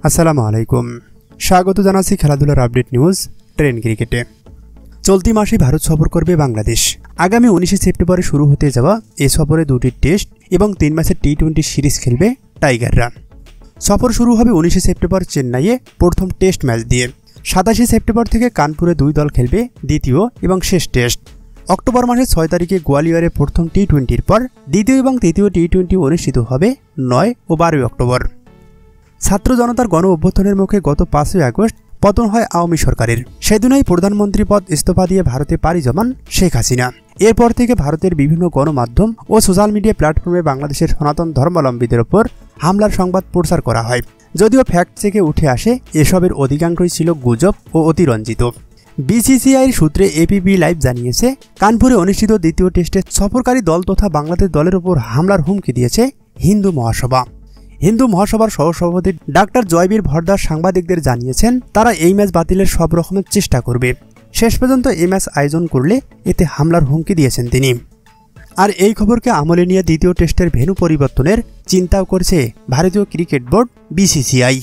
আসসালামু আলাইকুম। স্বাগত জানাচ্ছি খেলাধুলার আপডেট নিউজ ট্রেন ক্রিকেটে। চলতি মাসে ভারত সফর করবে বাংলাদেশ। আগামী 19 সেপ্টেম্বরে শুরু হতে যাওয়া এ সফরে 2টি টেস্ট এবং 3 ম্যাচের টি-20 সিরিজ খেলবে টাইগাররা। সফর শুরু হবে 19 সেপ্টেম্বর চেন্নাইয়ে প্রথম টেস্ট ম্যাচ দিয়ে। 27 সেপ্টেম্বর থেকে কানপুরে 2 দল খেলবে দ্বিতীয় এবং শেষ টেস্ট। অক্টোবর মাসের 6 তারিখে গোয়ালিয়রে প্রথম টি-20-র পর দ্বিতীয় এবং তৃতীয় টি-20 অনুষ্ঠিত হবে 9 ও 12 অক্টোবর। ছাত্র জনতার গণ অভ্যুত্থানের মুখে গত 5 আগস্ট পতন হয় আওয়ামী সরকারের। সেদিনই প্রধানমন্ত্রী পদ ইস্তফা দিয়ে ভারতে পাড়ি জমান শেখ হাসিনা। এরপর থেকে ভারতের বিভিন্ন গণমাধ্যম ও সোশ্যাল মিডিয়া প্ল্যাটফর্মে বাংলাদেশের সনাতন ধর্মাবলম্বীদের ওপর হামলার সংবাদ প্রচার করা হয়। যদিও ফ্যাক্ট চেকে উঠে আসে এসবের অধিকাংশই ছিল গুজব ও অতিরঞ্জিত। বিসিসিআইয়ের সূত্রে এপিবি লাইভ জানিয়েছে, কানপুরে অনুষ্ঠিত দ্বিতীয় টেস্টে সফরকারী দল তথা বাংলাদেশ দলের ওপর হামলার হুমকি দিয়েছে হিন্দু মহাসভা। হিন্দু মহাসভার সহসভাপতি ডাক্তার জয়বীর ভরদাস সাংবাদিকদের জানিয়েছেন, তারা এই ম্যাচ বাতিলের সব রকমের চেষ্টা করবে। শেষ পর্যন্ত এই ম্যাচ আয়োজন করলে এতে হামলার হুমকি দিয়েছেন তিনি। আর এই খবরকে আমলে নিয়ে দ্বিতীয় টেস্টের ভেন্যু পরিবর্তনের চিন্তাও করছে ভারতীয় ক্রিকেট বোর্ড বিসিসিআই।